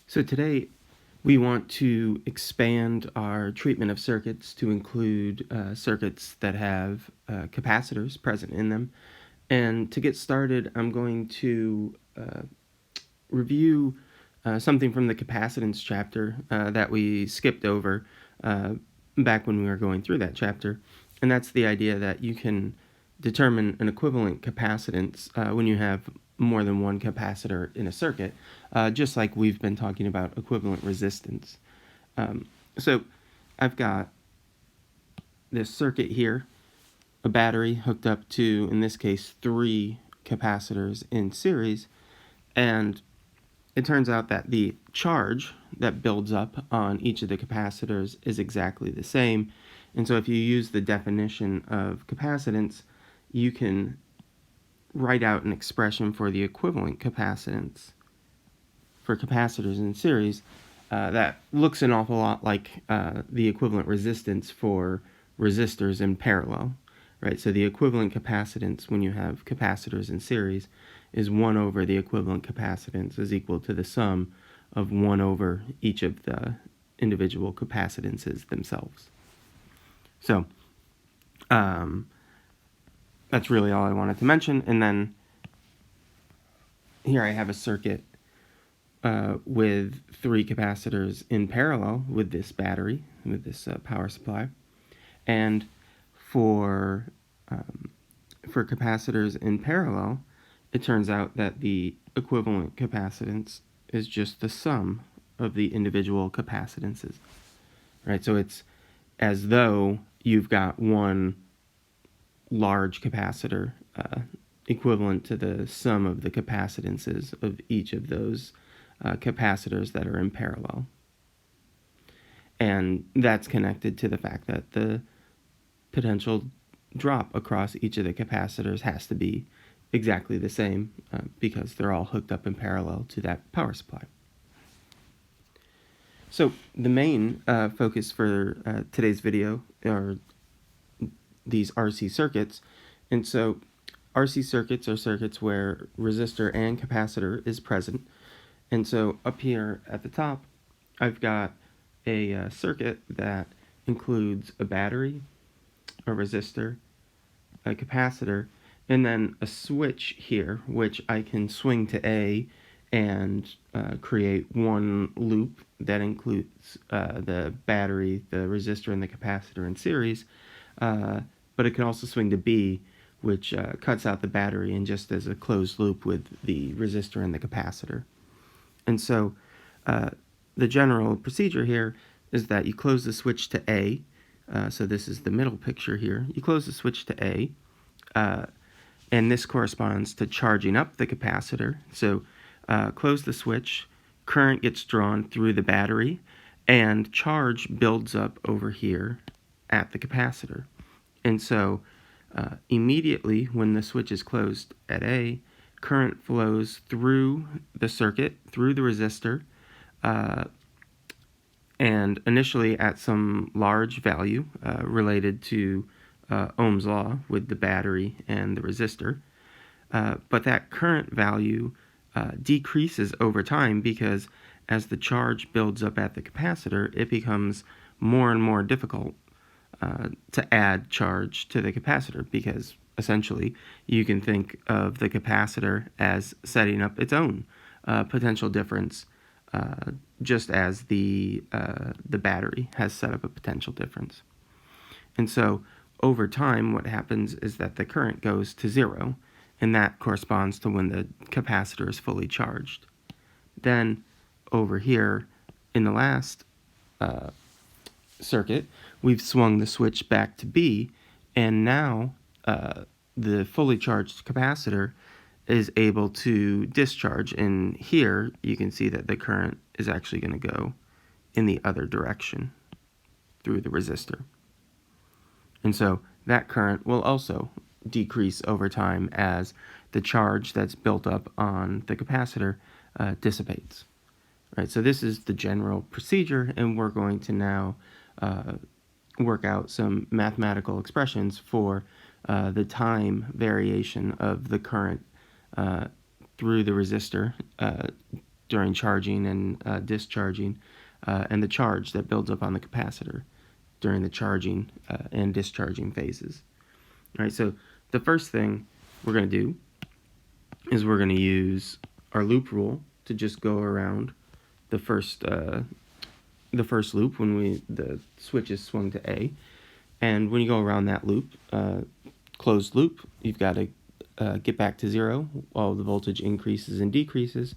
So today we want to expand our treatment of circuits to include circuits that have capacitors present in them. And to get started, I'm going to review something from the capacitance chapter that we skipped over back when we were going through that chapter. And that's the idea that you can determine an equivalent capacitance when you have more than one capacitor in a circuit, just like we've been talking about equivalent resistance. So I've got this circuit here, a battery hooked up to, in this case, 3 capacitors in series, and it turns out that the charge that builds up on each of the capacitors is exactly the same. And so if you use the definition of capacitance, you can write out an expression for the equivalent capacitance for capacitors in series that looks an awful lot like the equivalent resistance for resistors in parallel, right? So the equivalent capacitance when you have capacitors in series is 1 over the equivalent capacitance is equal to the sum of 1 over each of the individual capacitances themselves. So that's really all I wanted to mention. And then here I have a circuit with 3 capacitors in parallel with this battery, with this power supply. And for capacitors in parallel, it turns out that the equivalent capacitance is just the sum of the individual capacitances, right? So it's as though you've got one large capacitor equivalent to the sum of the capacitances of each of those capacitors that are in parallel. And that's connected to the fact that the potential drop across each of the capacitors has to be exactly the same because they're all hooked up in parallel to that power supply. So the main focus for today's video are these RC circuits. And so RC circuits are circuits where resistor and capacitor is present. And so up here at the top, I've got a circuit that includes a battery, a resistor, a capacitor, and then a switch here, which I can swing to A and create one loop that includes the battery, the resistor, and the capacitor in series. But it can also swing to B, which cuts out the battery and just as a closed loop with the resistor and the capacitor. And so the general procedure here is that you close the switch to A. So this is the middle picture here. You close the switch to A, and this corresponds to charging up the capacitor. So close the switch, current gets drawn through the battery, and charge builds up over here at the capacitor. And so immediately when the switch is closed at A, current flows through the circuit, through the resistor, and initially at some large value related to Ohm's law with the battery and the resistor. But that current value decreases over time because as the charge builds up at the capacitor, it becomes more and more difficult to add charge to the capacitor because essentially you can think of the capacitor as setting up its own potential difference just as the battery has set up a potential difference. And so over time what happens is that the current goes to 0, and that corresponds to when the capacitor is fully charged. Then over here in the last circuit, we've swung the switch back to B, and now the fully charged capacitor is able to discharge. And here you can see that the current is actually going to go in the other direction through the resistor. And so that current will also decrease over time as the charge that's built up on the capacitor dissipates. Right, so this is the general procedure, and we're going to now work out some mathematical expressions for the time variation of the current through the resistor during charging and discharging, and the charge that builds up on the capacitor during the charging and discharging phases. All right, so the first thing we're going to do is we're going to use our loop rule to just go around the first loop when the switch is swung to A. And when you go around that loop, closed loop, you've got to get back to 0 while the voltage increases and decreases.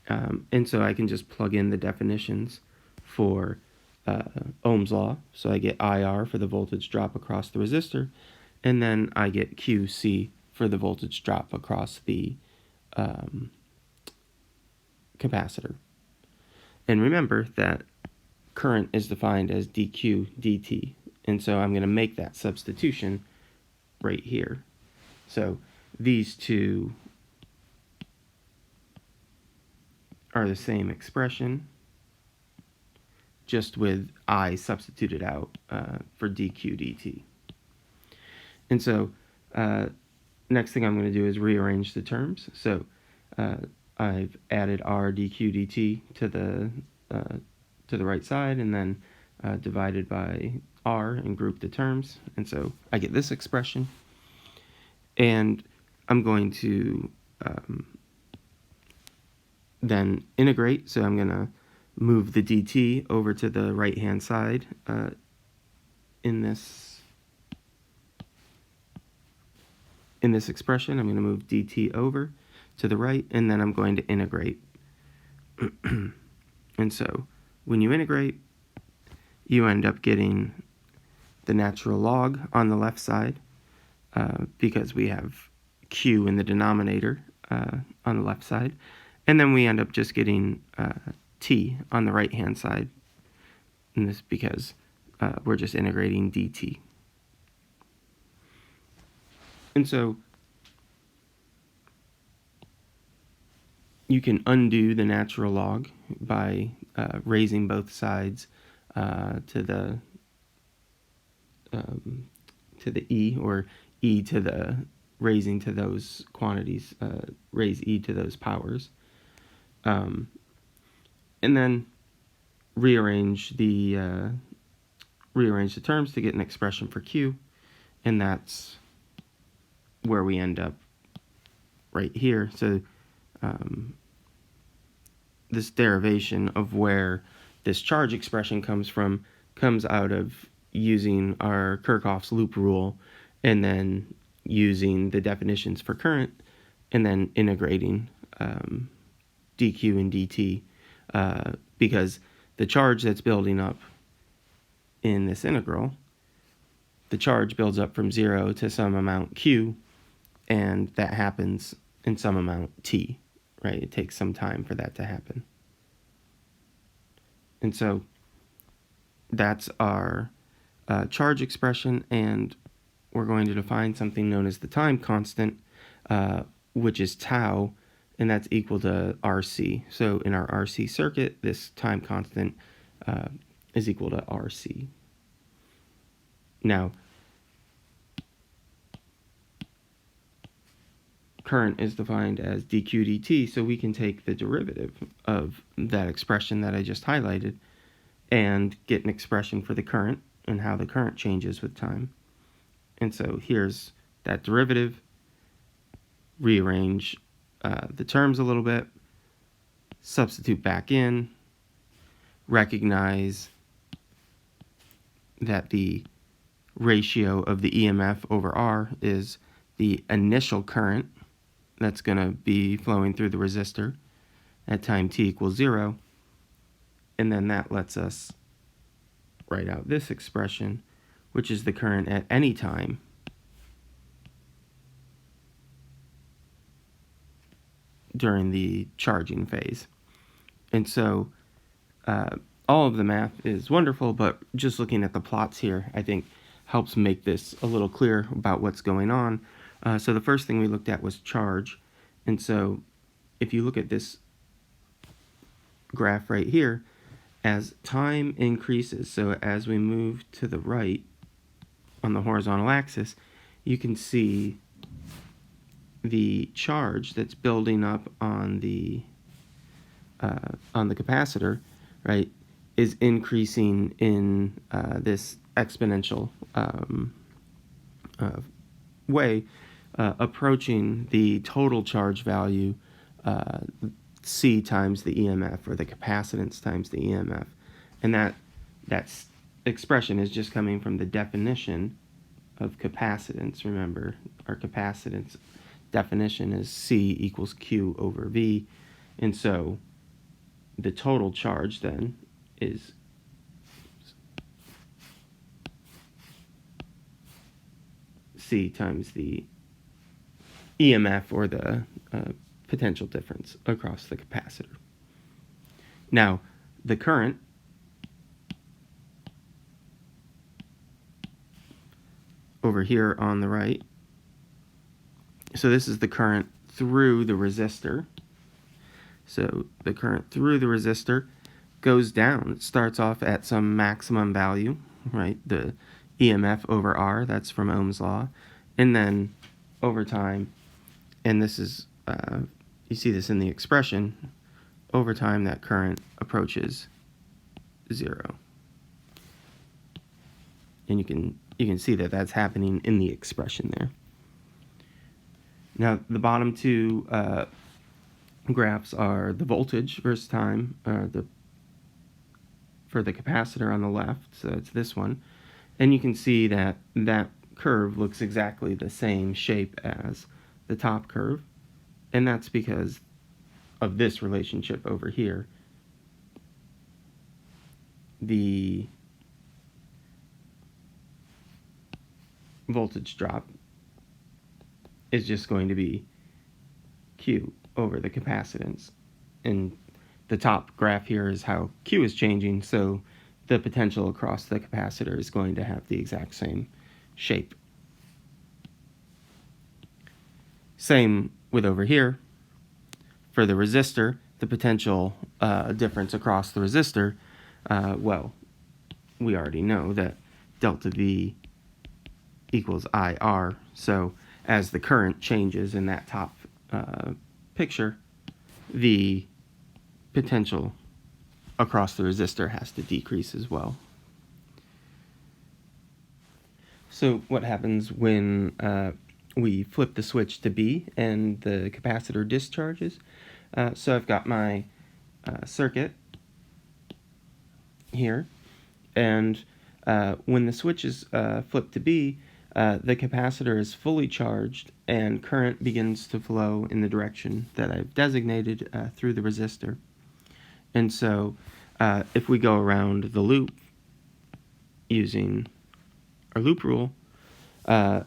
And so I can just plug in the definitions for Ohm's law. So I get IR for the voltage drop across the resistor, and then I get QC for the voltage drop across the capacitor. And remember that current is defined as dq dt, and so I'm going to make that substitution right here. So these two are the same expression, just with I substituted out for dq dt. And so next thing I'm going to do is rearrange the terms. So I've added r dq dt to the right side, and then divided by r and group the terms. And so I get this expression. And I'm going to then integrate. So I'm going to move the dt over to the right-hand side in this expression. I'm going to move dt over to the right, and then I'm going to integrate. And so when you integrate, you end up getting the natural log on the left side, because we have q in the denominator on the left side. And then we end up just getting t on the right-hand side, and this because we're just integrating dt. And so you can undo the natural log by raising both sides to the e, or e to the raising to those quantities, raise e to those powers, and then rearrange the terms to get an expression for q, and that's where we end up right here. So this derivation of where this charge expression comes from comes out of using our Kirchhoff's loop rule, and then using the definitions for current, and then integrating dq and dt, because the charge that's building up in this integral, the charge builds up from 0 to some amount q, and that happens in some amount t, right? It takes some time for that to happen. And so that's our charge expression, and we're going to define something known as the time constant, which is tau, and that's equal to RC. So in our RC circuit, this time constant is equal to RC. Now, current is defined as dq dt, so we can take the derivative of that expression that I just highlighted and get an expression for the current and how the current changes with time. And so here's that derivative. Rearrange the terms a little bit, substitute back in, recognize that the ratio of the EMF over R is the initial current that's going to be flowing through the resistor at time t equals 0, and then that lets us write out this expression, which is the current at any time during the charging phase. And so all of the math is wonderful, but just looking at the plots here, I think helps make this a little clearer about what's going on. So the first thing we looked at was charge. And so if you look at this graph right here, as time increases, so as we move to the right on the horizontal axis, you can see the charge that's building up on the on the capacitor, right, is increasing in this exponential way, approaching the total charge value, C times the EMF, or the capacitance times the EMF. And that expression is just coming from the definition of capacitance. Remember, our capacitance definition is C equals Q over V. And so the total charge then is C times the EMF, or the potential difference across the capacitor. Now, the current over here on the right, so this is the current through the resistor. So the current through the resistor goes down. It starts off at some maximum value, right? The EMF over R, that's from Ohm's law. And then over time, and this is, you see this in the expression, over time that current approaches 0. And you can see that that's happening in the expression there. Now, the bottom two graphs are the voltage versus time, for the capacitor on the left, so it's this one. And you can see that that curve looks exactly the same shape as the top curve, and that's because of this relationship over here. The voltage drop is just going to be Q over the capacitance. And the top graph here is how Q is changing, so the potential across the capacitor is going to have the exact same shape. Same with over here. For the resistor, the potential difference across the resistor, well, we already know that delta V equals IR. So as the current changes in that top picture, the potential across the resistor has to decrease as well. So what happens when we flip the switch to B and the capacitor discharges? So I've got my circuit here, and when the switch is flipped to B, the capacitor is fully charged and current begins to flow in the direction that I've designated through the resistor. And so if we go around the loop using our loop rule, the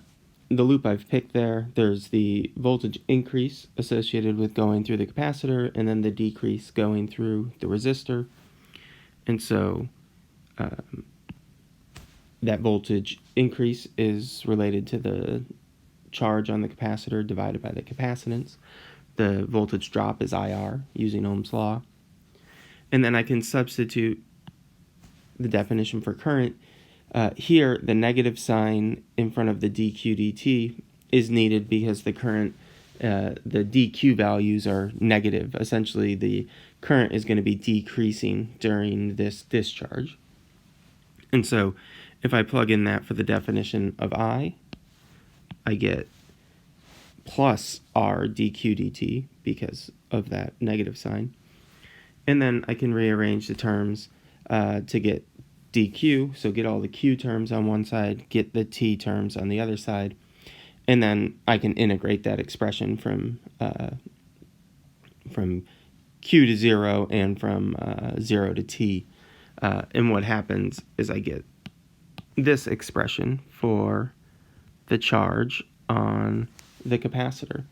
loop I've picked there, there's the voltage increase associated with going through the capacitor, and then the decrease going through the resistor. And so that voltage increase is related to the charge on the capacitor divided by the capacitance. The voltage drop is IR using Ohm's law. And then I can substitute the definition for current. Here, the negative sign in front of the dq dt is needed because the current, the dq values are negative. Essentially, the current is going to be decreasing during this discharge. And so if I plug in that for the definition of I get plus R dq dt because of that negative sign. And then I can rearrange the terms to get dq, so get all the q terms on one side, get the t terms on the other side, and then I can integrate that expression from q to 0 and from 0 to t. And what happens is I get this expression for the charge on the capacitor.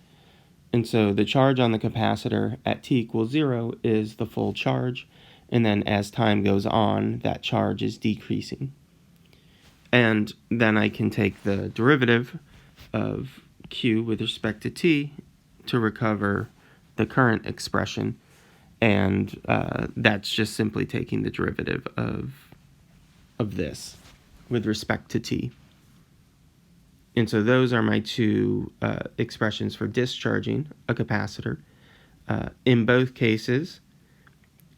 And so the charge on the capacitor at t equals 0 is the full charge, and then as time goes on, that charge is decreasing. And then I can take the derivative of q with respect to t to recover the current expression, and that's just simply taking the derivative of this with respect to t. And so those are my two expressions for discharging a capacitor. In both cases,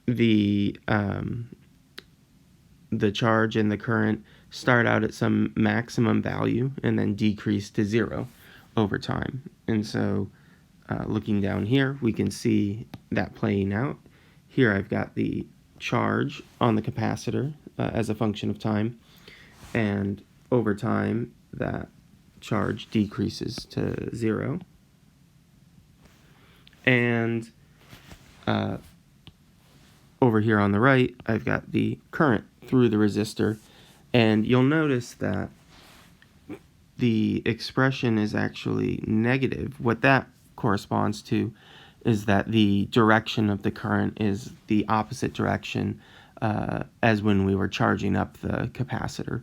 the charge and the current start out at some maximum value and then decrease to zero over time. And so looking down here, we can see that playing out. Here I've got the charge on the capacitor as a function of time, and over time that charge decreases to zero. And over here on the right, I've got the current through the resistor, and you'll notice that the expression is actually negative. What that corresponds to is that the direction of the current is the opposite direction as when we were charging up the capacitor,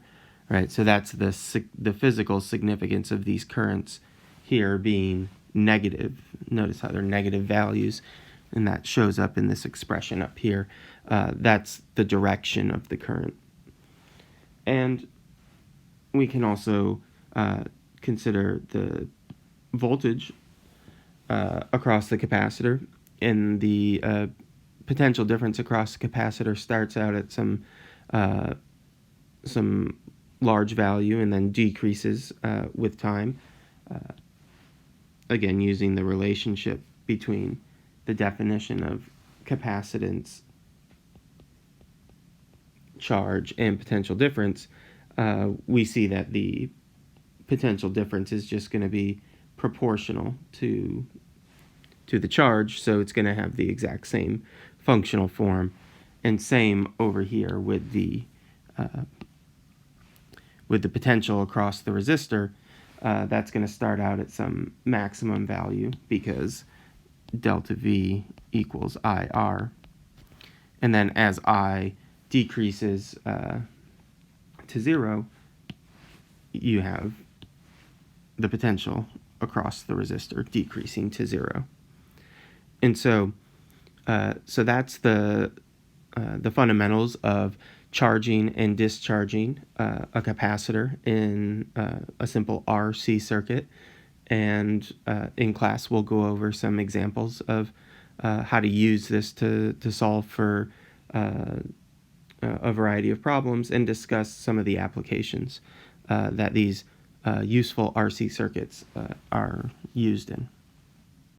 right? So that's the physical significance of these currents here being negative. Notice how they're negative values, and that shows up in this expression up here. That's the direction of the current. And we can also consider the voltage across the capacitor, and the potential difference across the capacitor starts out at some large value and then decreases with time. Again, using the relationship between the definition of capacitance, charge, and potential difference, we see that the potential difference is just going to be proportional to the charge, so it's going to have the exact same functional form. And same over here with the potential across the resistor. That's going to start out at some maximum value because delta V equals IR. And then as I decreases to zero, you have the potential across the resistor decreasing to zero. And so that's the fundamentals of charging and discharging a capacitor in a simple RC circuit. And in class, we'll go over some examples of how to use this to solve for a variety of problems and discuss some of the applications that these useful RC circuits are used in.